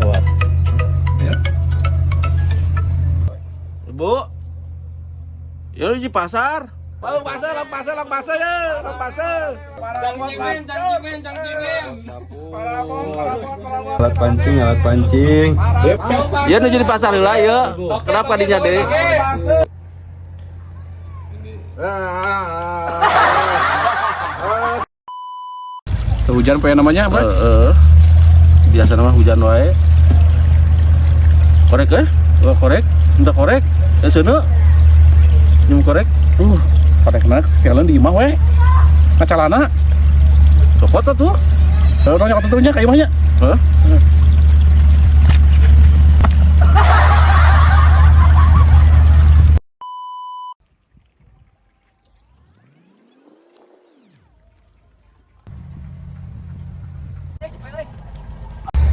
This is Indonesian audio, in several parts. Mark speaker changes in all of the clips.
Speaker 1: Lewat.
Speaker 2: Ya.
Speaker 1: Ibu. Ya di pasar. Lang pasar ya, lang pasar.
Speaker 3: Alat pancing.
Speaker 1: Ya nu jadi pasar heula ya. Kenapa dinya deui?
Speaker 2: Hujan apa namanya apa?
Speaker 1: Biasa nama hujan wae. Korek korek. Entah korek. Ya cenah. Nyum korek.
Speaker 2: Korek nak sekalian di imah we. Ngacalana.
Speaker 1: Copot atuh.
Speaker 2: Kalau nanya ketentunya kayak imahnya.
Speaker 1: Hah?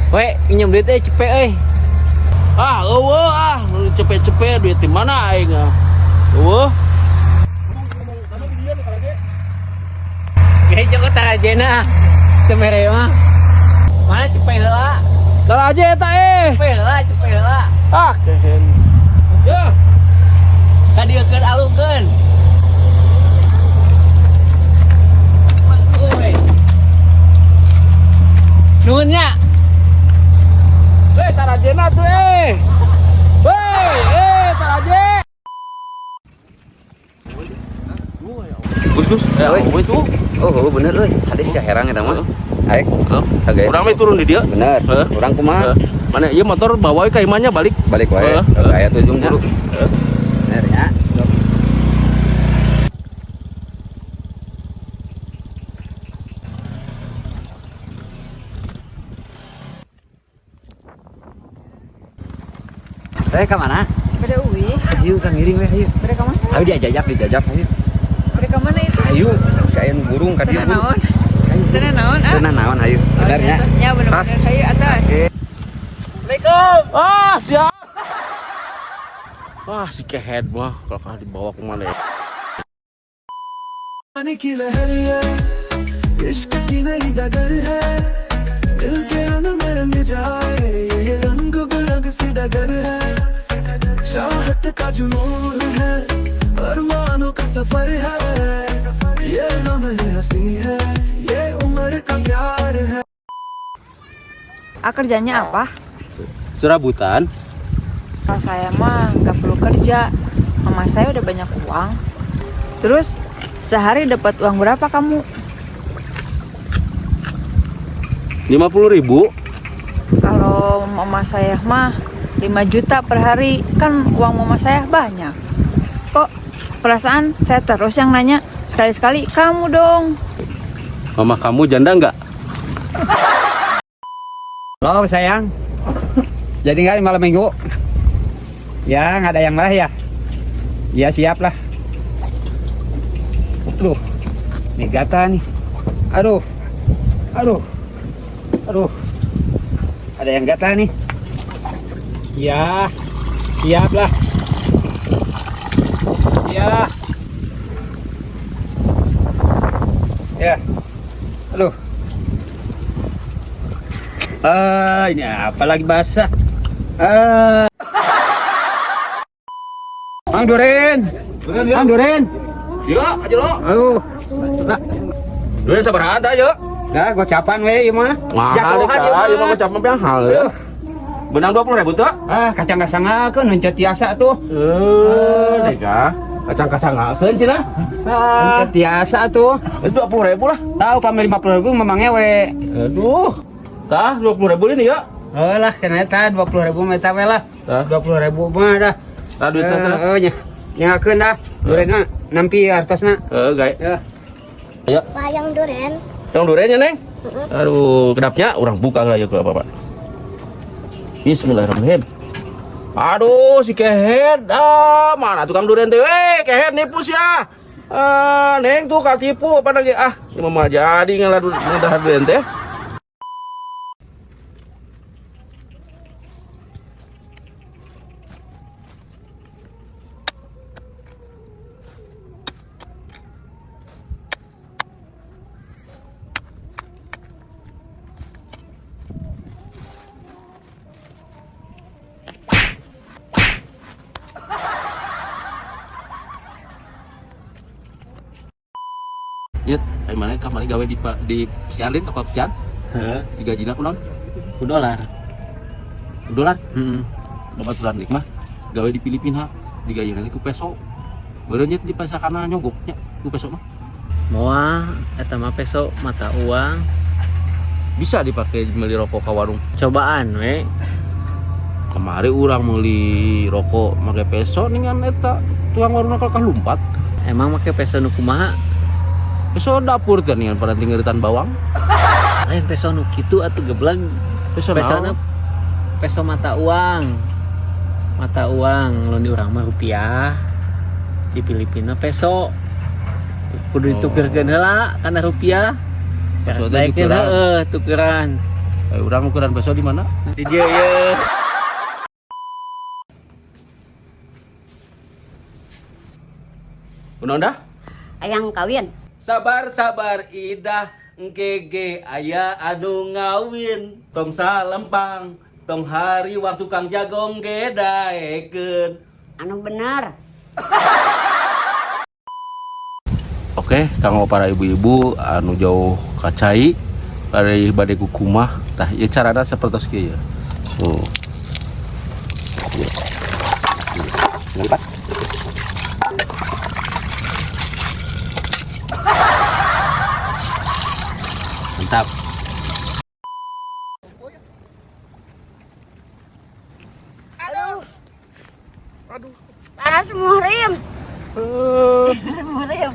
Speaker 4: Weh, pinjam duit cepet
Speaker 1: Nu cepet-cepet duit di mana aing ah. Eueuh.
Speaker 4: Kayak Joko Tarajena kemere mah. Mana cepet heula?
Speaker 1: Tara aja eta
Speaker 4: Cepet heula.
Speaker 1: Ah, kehen. Ya.
Speaker 4: Kadiekeun alungkeun. Nuhunnya.
Speaker 1: Tarajena tuh taraje. Gus, itu.
Speaker 3: Oh, bener euy. Hade sia herang eta mah. Aek.
Speaker 1: Urang mah turun di dia.
Speaker 3: Bener. Urang kumaha?
Speaker 1: Mana ieu motor bawa ka imahnya balik.
Speaker 3: Balik wae. Aya tujung buru. Bener ya. Teh ka mana?
Speaker 5: Pada Uwi.
Speaker 3: Ayo urang ngiring we ayo.
Speaker 5: Pada ka mana?
Speaker 3: Ayo dijajak ayo.
Speaker 5: Pada ka mana itu?
Speaker 3: Ayo, saya nu burung ka dieu.
Speaker 5: Tenang naon? Tenang naon? Ah.
Speaker 3: Tenang naon ayo. Bener ya.
Speaker 5: Ya bener-bener. Hayu atas.
Speaker 1: Assalamualaikum. Siap. Si kehead mah kalau dibawa ke mana ya?
Speaker 6: की लहर है इश्क की नई डगर है दिल के रंग में रंग जाए ये रंग बिरंग सी डगर है चाहत का जुनून है अरमानों का सफर है ये लम्हे हंसी है ये उम्र का प्यार है।
Speaker 5: Kerjanya apa?
Speaker 1: Serabutan.
Speaker 5: Kalau saya mah nggak perlu kerja. Mama saya udah banyak uang. Terus sehari dapat uang berapa kamu?
Speaker 1: 50.000.
Speaker 5: Kalau mama saya mah 5 juta per hari. Kan uang mama saya banyak. Kok perasaan saya terus yang nanya? Sekali-sekali kamu dong.
Speaker 1: Mama kamu janda nggak?
Speaker 3: Halo sayang. Jadi nggak malam minggu? Ya nggak ada yang marah ya? Ya siap lah. Aduh, nih gatal nih. Aduh. Ada yang gatal nih. Ya, siap lah. Ya. Aduh. Ini apa lagi basah? Mang Duren.
Speaker 1: Iya, aja lo.
Speaker 3: Aduh.
Speaker 1: Duren sabaraha tah yuk.
Speaker 3: Dah gocapan we ieu mah.
Speaker 1: Mahal
Speaker 3: Jagoan
Speaker 1: ieu
Speaker 3: ieu
Speaker 1: mah gocap mah mahal ya. Benang 20.000 tuh.
Speaker 3: Kacang kasangakeun mencet tiasa tuh.
Speaker 1: Deka. Kacang kasangakeun cenah.
Speaker 3: Mencet tiasa tuh.
Speaker 1: Geus 20.000 lah.
Speaker 3: Tahu kami 50.000 memang ngewe.
Speaker 1: Aduh. Tah 20.000 ini ya.
Speaker 3: Lah kena eta 20.000 meta we lah. 20.000 mah dah.
Speaker 1: Tah duitna tah.
Speaker 3: Nyakeun dah. Durena nampi artosna.
Speaker 1: Gae. Ya.
Speaker 7: Bayang duren.
Speaker 1: Yang durennya, Neng? Aduh, kedapnya orang buka lah ya ke Bapak. Bismillahirrahmanirrahim. Aduh, si Kehet. Mana tukang durian teh? Kehet nipu ya. Neng tuh kal tipu apa lagi? Ini mah jadi ngeladu ngedah durian teh. Ya, mana kamari gawe di Siandin apa Sian?
Speaker 4: Heeh.
Speaker 1: Digajina kunaon?
Speaker 4: $2.
Speaker 1: $2.
Speaker 4: Heeh.
Speaker 1: Babaturan dik mah gawe di Filipina digayana ku peso. Beureun nya di pasakana nyogoknya ku peso mah.
Speaker 4: Moal eta mah peso mata uang.
Speaker 1: Bisa dipakai beli rokok ka warung.
Speaker 4: Cobaan we.
Speaker 1: Kemari urang meuli rokok make peso ningan eta tukang warung nakal kalumpat.
Speaker 4: Emang make peso nu kumaha?
Speaker 1: Peso dapur kan ningan pada tingeritan bawang.
Speaker 4: Lain peso nu kitu atuh geblang.
Speaker 1: Peso
Speaker 4: Pesona
Speaker 1: naon?
Speaker 4: peso mata uang. Mata uang lamun di urang mah rupiah. Di Filipina peso. Kudu ditukerkeun heula kana rupiah.
Speaker 1: Peso teh
Speaker 4: Baiknya
Speaker 1: tukeran.
Speaker 4: tukeran.
Speaker 1: Urang ukuran peso di mana?
Speaker 4: Di dieu ye.
Speaker 1: Kunaon dah?
Speaker 7: Ayang kawin.
Speaker 1: Sabar idah engkege aya anu ngawin tong salempang tong hari waktu kang jagong gedaekeun.
Speaker 7: Anu bener.
Speaker 1: Oke, kanggo para ibu-ibu anu jauh kacai bade bade kukumah tah ieu carana sapertos kieu ya. Tuh. Lipat. Mantap.
Speaker 7: Panas muhrim. Muhrim.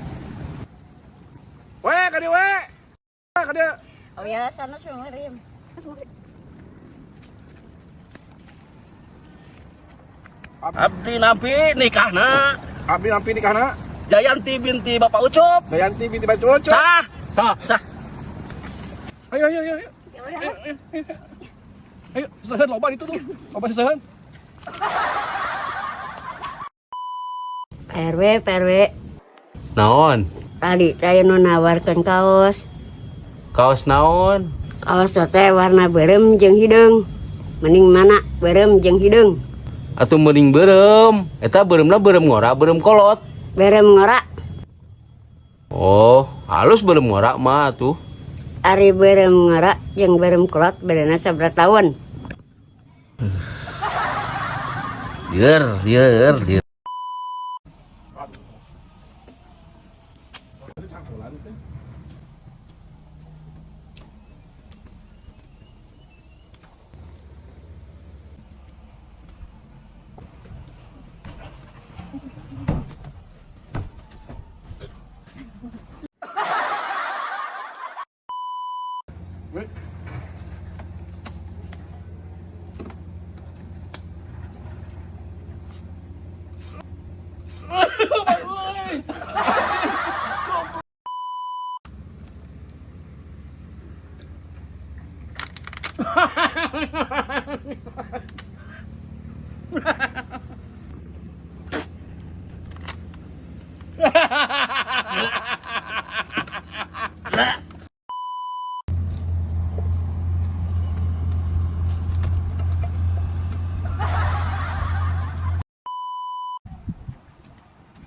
Speaker 2: Weh, ka dieu we. Ka dieu.
Speaker 7: Oh ya, sana muhrim.
Speaker 1: Abdi napi nikahna
Speaker 2: Abdi nampi nikahna.
Speaker 1: Jayanti binti Bapak Ucup.
Speaker 2: Dayanti binti Bacucu.
Speaker 1: Sah.
Speaker 2: Ayo. Ayo, sesahan loba itu tuh. Loba sesahan.
Speaker 7: PRW.
Speaker 1: Naon?
Speaker 7: Tadi saya nu nawarkeun kaos.
Speaker 1: Kaos naon?
Speaker 7: Kaos teh warna beureum jeung hideung. Mending mana beureum jeung hideung?
Speaker 1: Atuh mending beureum. Eta beureumna beureum ngora, beureum kolot.
Speaker 7: Beureum ngora.
Speaker 1: Oh, halus beureum ngora mah tuh.
Speaker 7: Ari beureum ngora jeung beureum kolot bedana sabaraha taun?
Speaker 1: Lieur.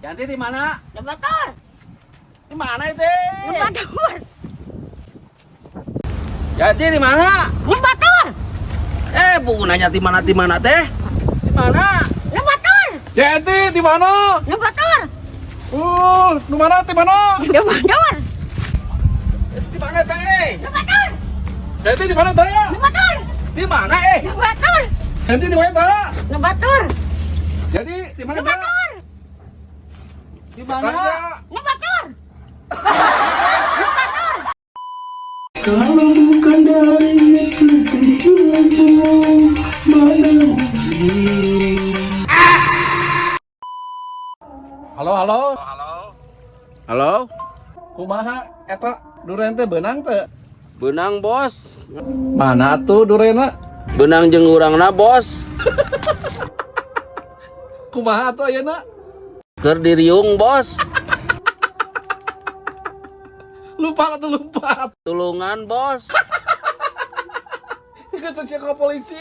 Speaker 1: Yanti di mana?
Speaker 7: Di motor.
Speaker 1: Di mana itu?
Speaker 7: Di motor.
Speaker 1: Yanti di mana?
Speaker 7: Di motor.
Speaker 1: Bu nanya di mana teh? Di mana?
Speaker 7: Di motor.
Speaker 2: Dayanti di mana?
Speaker 7: Di motor.
Speaker 2: Di mana? Di mana?
Speaker 7: Di motor.
Speaker 1: Di mana teh?
Speaker 7: Di motor.
Speaker 2: Dayanti di mana teh?
Speaker 7: Di motor.
Speaker 1: Di mana
Speaker 7: Di motor.
Speaker 2: Dayanti di mana teh?
Speaker 7: Di motor.
Speaker 2: Jadi di mana
Speaker 7: Di
Speaker 2: teh?
Speaker 7: motor.
Speaker 1: Di mana?
Speaker 7: Di motor.
Speaker 6: Kalau bukan dari itu kehilanganmu mana mungkin.
Speaker 2: Halo. Kumaha eta duren teh beunang teh?
Speaker 1: Benang bos.
Speaker 2: Mana tuh durena?
Speaker 1: Benang jeung urangna bos.
Speaker 2: Kumaha tuh ayeuna?
Speaker 1: Keur diriung bos.
Speaker 2: Lupa.
Speaker 1: Tulungan bos.
Speaker 2: Ke polisi.